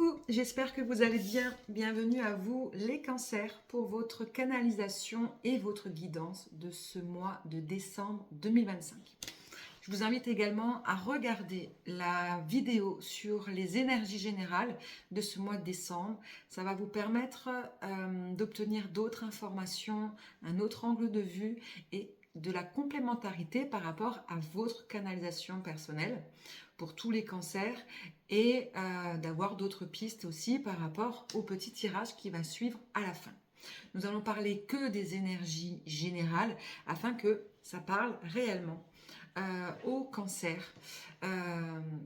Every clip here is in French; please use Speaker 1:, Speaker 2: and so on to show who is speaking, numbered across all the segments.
Speaker 1: Coucou, j'espère que vous allez bien. Bienvenue à vous les cancers pour votre canalisation et votre guidance de ce mois de décembre 2025. Je vous invite également à regarder la vidéo sur les énergies générales de ce mois de décembre. Ça va vous permettre d'obtenir d'autres informations, un autre angle de vue et de la complémentarité par rapport à votre canalisation personnelle pour tous les cancers et d'avoir d'autres pistes aussi par rapport au petit tirage qui va suivre à la fin. Nous allons parler que des énergies générales afin que ça parle réellement au cancer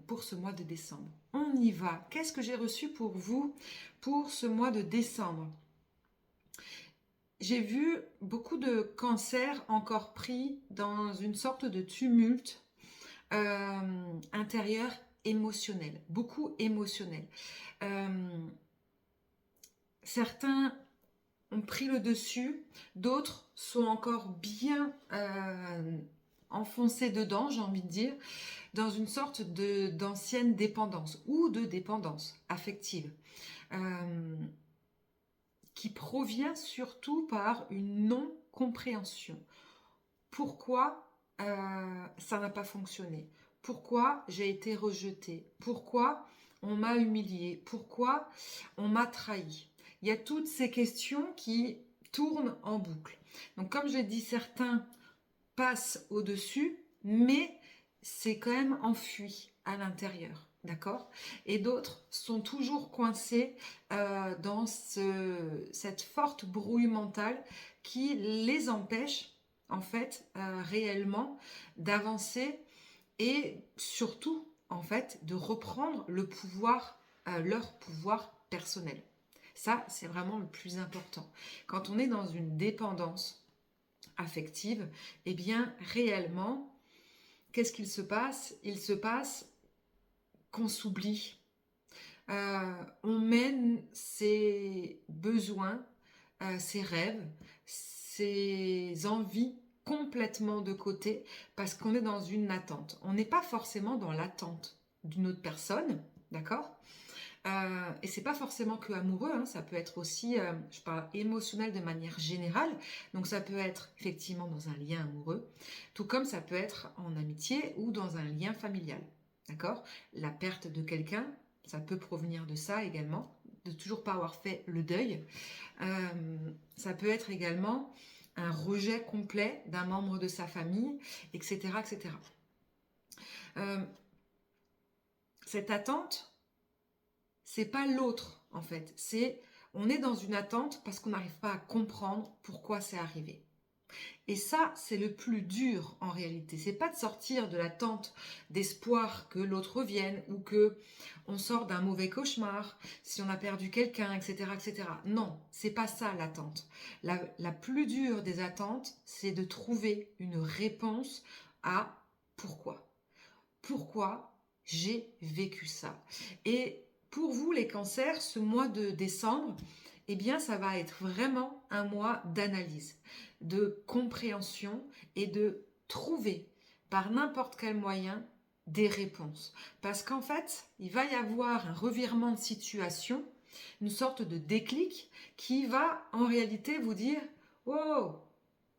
Speaker 1: pour ce mois de décembre. On y va. Qu'est-ce que j'ai reçu pour vous pour ce mois de décembre? J'ai vu beaucoup de cancers encore pris dans une sorte de tumulte intérieur émotionnel, beaucoup émotionnel. Certains ont pris le dessus, d'autres sont encore bien enfoncés dedans, j'ai envie de dire, dans une sorte d'ancienne dépendance ou de dépendance affective. Qui provient surtout par une non-compréhension. Pourquoi ça n'a pas fonctionné? Pourquoi j'ai été rejetée? Pourquoi on m'a humiliée? Pourquoi on m'a trahi? Il y a toutes ces questions qui tournent en boucle. Donc comme je l'ai dit, certains passent au-dessus, mais c'est quand même enfui à l'intérieur. D'accord? Et d'autres sont toujours coincés dans cette forte brouille mentale qui les empêche en fait réellement d'avancer et surtout en fait de reprendre le pouvoir, leur pouvoir personnel. Ça, c'est vraiment le plus important. Quand on est dans une dépendance affective, eh bien réellement, qu'est-ce qu'il se passe? Il se passe qu'on s'oublie. On mène ses besoins, ses rêves, ses envies complètement de côté parce qu'on est dans une attente. On n'est pas forcément dans l'attente d'une autre personne, d'accord? Et c'est pas forcément que amoureux, hein, ça peut être aussi, je parle émotionnel de manière générale, donc ça peut être effectivement dans un lien amoureux, tout comme ça peut être en amitié ou dans un lien familial. D'accord? La perte de quelqu'un, ça peut provenir de ça également, de toujours pas avoir fait le deuil. Ça peut être également un rejet complet d'un membre de sa famille, etc. etc. Cette attente, c'est pas l'autre en fait. On est dans une attente parce qu'on n'arrive pas à comprendre pourquoi c'est arrivé. Et ça, c'est le plus dur en réalité. C'est pas de sortir de l'attente d'espoir que l'autre revienne ou que on sort d'un mauvais cauchemar, si on a perdu quelqu'un, etc., etc. Non, c'est pas ça l'attente. La plus dure des attentes, c'est de trouver une réponse à pourquoi. Pourquoi j'ai vécu ça? Et pour vous, les cancers, ce mois de décembre, eh bien, ça va être vraiment un mois d'analyse, de compréhension et de trouver par n'importe quel moyen des réponses. Parce qu'en fait, il va y avoir un revirement de situation, une sorte de déclic qui va en réalité vous dire « Oh,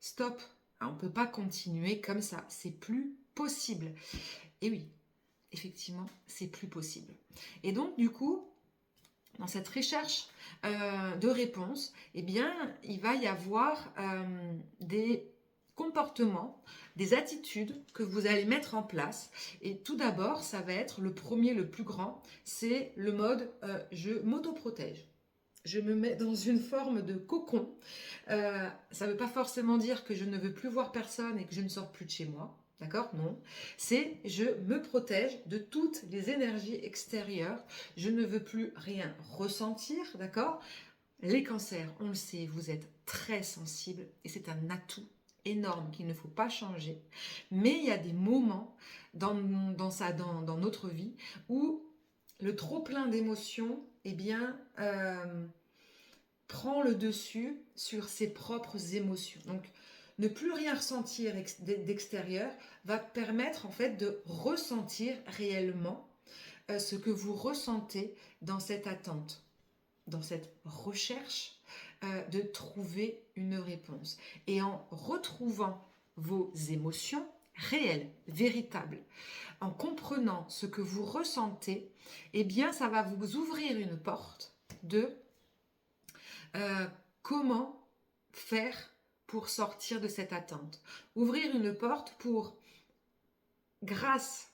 Speaker 1: stop, on ne peut pas continuer comme ça, c'est plus possible. » Et oui, effectivement, c'est plus possible. Et donc, du coup, dans cette recherche de réponses, eh bien, il va y avoir des comportements, des attitudes que vous allez mettre en place. Et tout d'abord, ça va être le premier, le plus grand, c'est le mode je m'auto-protège. Je me mets dans une forme de cocon. Ça ne veut pas forcément dire que je ne veux plus voir personne et que je ne sors plus de chez moi. D'accord? Non. C'est je me protège de toutes les énergies extérieures. Je ne veux plus rien ressentir. D'accord? Les cancers, on le sait, vous êtes très sensibles et c'est un atout énorme qu'il ne faut pas changer. Mais il y a des moments dans notre vie où le trop plein d'émotions, eh bien, prend le dessus sur ses propres émotions. Donc, ne plus rien ressentir d'extérieur va permettre en fait de ressentir réellement ce que vous ressentez dans cette attente, dans cette recherche de trouver une réponse. Et en retrouvant vos émotions réelles, véritables, en comprenant ce que vous ressentez, eh bien, ça va vous ouvrir une porte de comment faire pour sortir de cette attente. Ouvrir une porte pour, grâce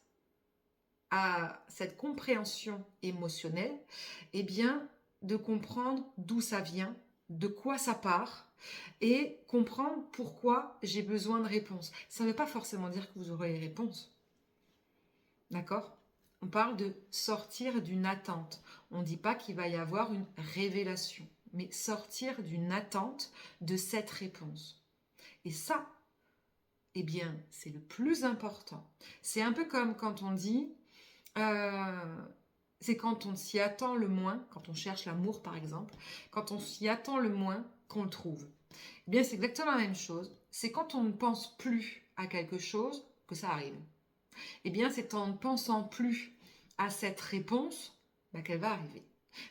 Speaker 1: à cette compréhension émotionnelle, eh bien, de comprendre d'où ça vient, de quoi ça part, et comprendre pourquoi j'ai besoin de réponses. Ça ne veut pas forcément dire que vous aurez les réponses. D'accord ? On parle de sortir d'une attente. On ne dit pas qu'il va y avoir une révélation, mais sortir d'une attente de cette réponse. Et ça, eh bien, c'est le plus important. C'est un peu comme quand on dit, c'est quand on s'y attend le moins, quand on cherche l'amour par exemple, quand on s'y attend le moins qu'on le trouve. Eh bien, c'est exactement la même chose. C'est quand on ne pense plus à quelque chose que ça arrive. Eh bien, c'est en ne pensant plus à cette réponse qu'elle va arriver.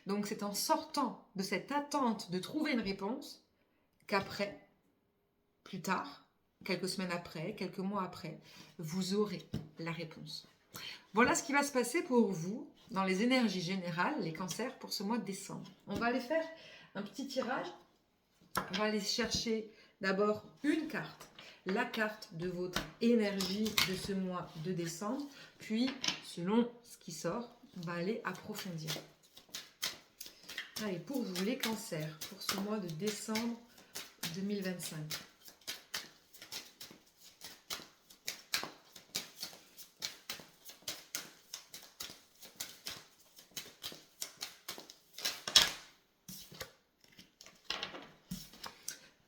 Speaker 1: Donc, c'est en sortant de cette attente de trouver une réponse qu'après, plus tard, quelques semaines après, quelques mois après, vous aurez la réponse. Voilà ce qui va se passer pour vous dans les énergies générales, les cancers, pour ce mois de décembre. On va aller faire un petit tirage. On va aller chercher d'abord une carte, la carte de votre énergie de ce mois de décembre. Puis, selon ce qui sort, on va aller approfondir. Allez, pour vous, les cancers, pour ce mois de décembre 2025.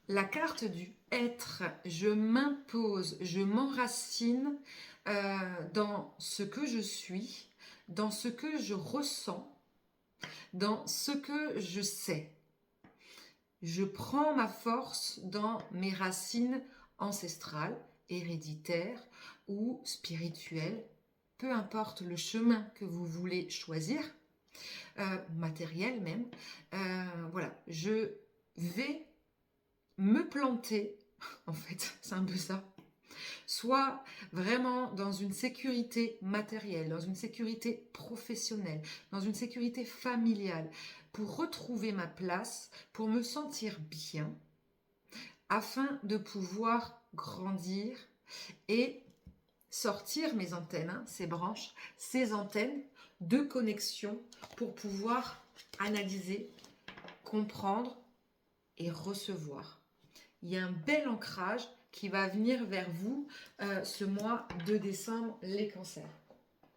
Speaker 1: La carte du être, je m'impose, je m'enracine dans ce que je suis, dans ce que je ressens, dans ce que je sais. Je prends ma force dans mes racines ancestrales, héréditaires ou spirituelles, peu importe le chemin que vous voulez choisir, matériel même. Voilà, je vais me planter, en fait, c'est un peu ça, soit vraiment dans une sécurité matérielle, dans une sécurité professionnelle, dans une sécurité familiale, pour retrouver ma place, pour me sentir bien, afin de pouvoir grandir et sortir mes antennes, ces branches, ces antennes de connexion pour pouvoir analyser, comprendre et recevoir. Il y a un bel ancrage qui va venir vers vous ce mois de décembre, les cancers.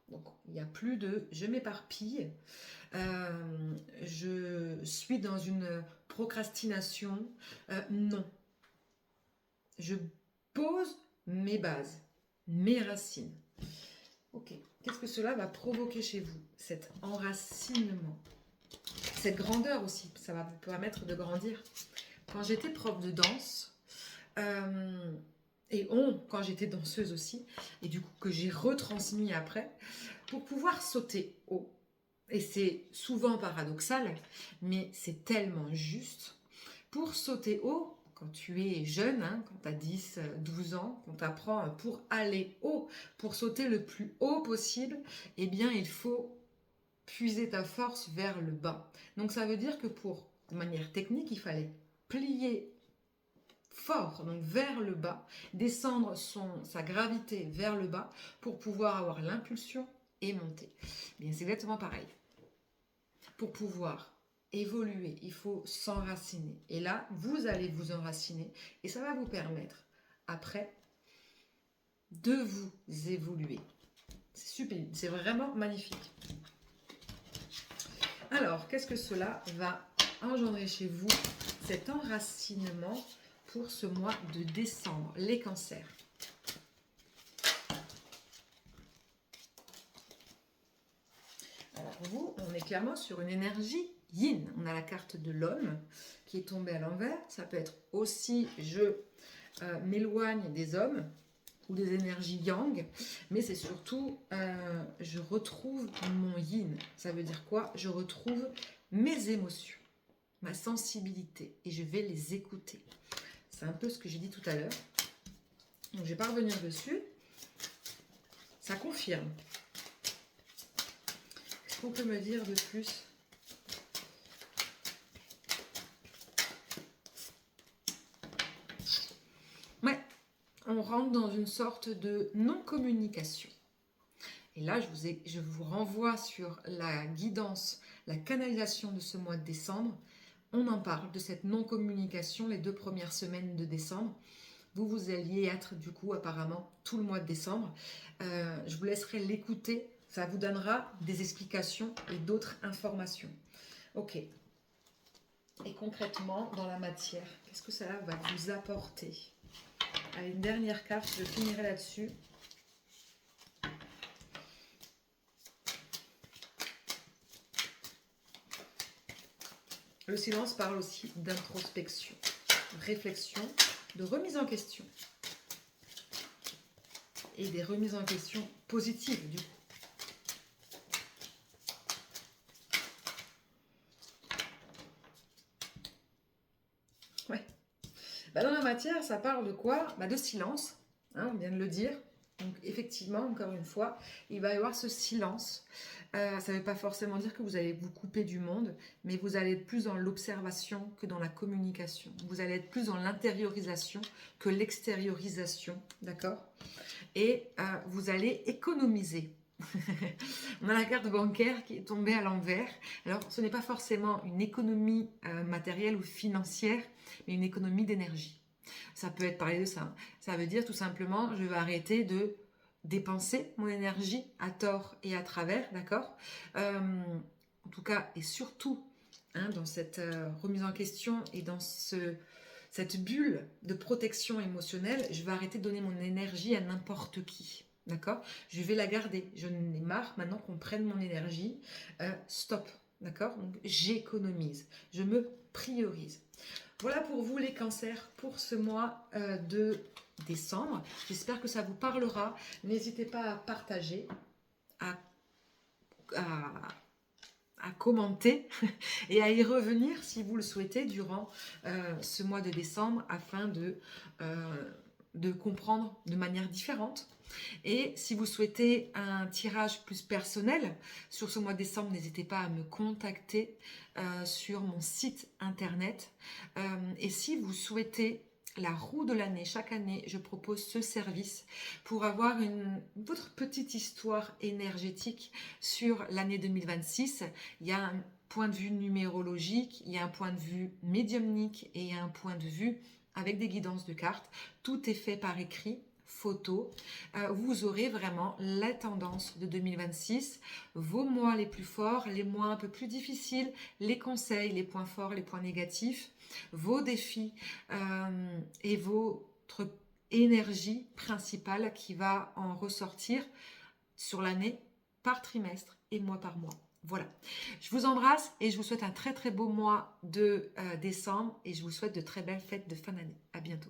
Speaker 1: Donc, il n'y a plus de « je m'éparpille », je suis dans une procrastination. Non. Je pose mes bases, mes racines. Ok. Qu'est-ce que cela va provoquer chez vous? Cet enracinement. Cette grandeur aussi, ça va vous permettre de grandir. Quand j'étais prof de danse, quand j'étais danseuse aussi, et du coup que j'ai retransmis après, pour pouvoir sauter haut, et c'est souvent paradoxal, mais c'est tellement juste, pour sauter haut, quand tu es jeune, quand tu as 10, 12 ans, qu'on t'apprend pour aller haut, pour sauter le plus haut possible, eh bien il faut puiser ta force vers le bas. Donc ça veut dire que de manière technique, il fallait plier fort, donc vers le bas, descendre sa gravité vers le bas pour pouvoir avoir l'impulsion et monter. Bien, c'est exactement pareil. Pour pouvoir évoluer, il faut s'enraciner. Et là, vous allez vous enraciner et ça va vous permettre, après, de vous évoluer. C'est super, c'est vraiment magnifique. Alors, qu'est-ce que cela va engendrer chez vous, cet enracinement pour ce mois de décembre, les cancers? Alors vous, on est clairement sur une énergie yin. On a la carte de l'homme qui est tombée à l'envers. Ça peut être aussi je m'éloigne des hommes. ou des énergies yang, mais c'est surtout, je retrouve mon yin. Ça veut dire quoi? Je retrouve mes émotions, ma sensibilité, et je vais les écouter. C'est un peu ce que j'ai dit tout à l'heure. Donc, je ne vais pas revenir dessus. Ça confirme. Qu'est-ce qu'on peut me dire de plus? Ouais, on rentre dans une sorte de non-communication. Et là, je vous renvoie sur la guidance, la canalisation de ce mois de décembre. On en parle de cette non-communication les 2 premières semaines de décembre. Vous alliez être du coup apparemment tout le mois de décembre. Je vous laisserai l'écouter. Ça vous donnera des explications et d'autres informations. Ok. Et concrètement, dans la matière, qu'est-ce que ça va vous apporter? Allez, une dernière carte, je finirai là-dessus. Le silence parle aussi d'introspection, de réflexion, de remise en question. Et des remises en question positives, du coup. Ouais. Bah, dans la matière, ça parle de quoi? Bah, de silence, hein, on vient de le dire. Donc effectivement, encore une fois, il va y avoir ce silence. Ça ne veut pas forcément dire que vous allez vous couper du monde, mais vous allez être plus dans l'observation que dans la communication. Vous allez être plus dans l'intériorisation que l'extériorisation, d'accord? Et vous allez économiser. On a la carte bancaire qui est tombée à l'envers. Alors, ce n'est pas forcément une économie matérielle ou financière, mais une économie d'énergie. Ça peut être parlé de ça. Ça veut dire tout simplement, je vais arrêter de dépenser mon énergie à tort et à travers, d'accord? En tout cas, et surtout, hein, dans cette remise en question et dans cette bulle de protection émotionnelle, je vais arrêter de donner mon énergie à n'importe qui. D'accord? Je vais la garder. Je n'ai marre maintenant qu'on prenne mon énergie. Stop. D'accord? Donc j'économise. Je me priorise. Voilà pour vous les cancers pour ce mois de décembre. J'espère que ça vous parlera. N'hésitez pas à partager, à commenter et à y revenir si vous le souhaitez durant ce mois de décembre afin de comprendre de manière différente. Et si vous souhaitez un tirage plus personnel sur ce mois de décembre, n'hésitez pas à me contacter sur mon site internet. Et si vous souhaitez la roue de l'année, chaque année, je propose ce service pour avoir votre petite histoire énergétique sur l'année 2026. Il y a un point de vue numérologique, il y a un point de vue médiumnique et il y a un point de vue avec des guidances de cartes. Tout est fait par écrit, photo. Vous aurez vraiment la tendance de 2026, vos mois les plus forts, les mois un peu plus difficiles, les conseils, les points forts, les points négatifs, vos défis et votre énergie principale qui va en ressortir sur l'année par trimestre et mois par mois. Voilà, je vous embrasse et je vous souhaite un très très beau mois de décembre et je vous souhaite de très belles fêtes de fin d'année. À bientôt.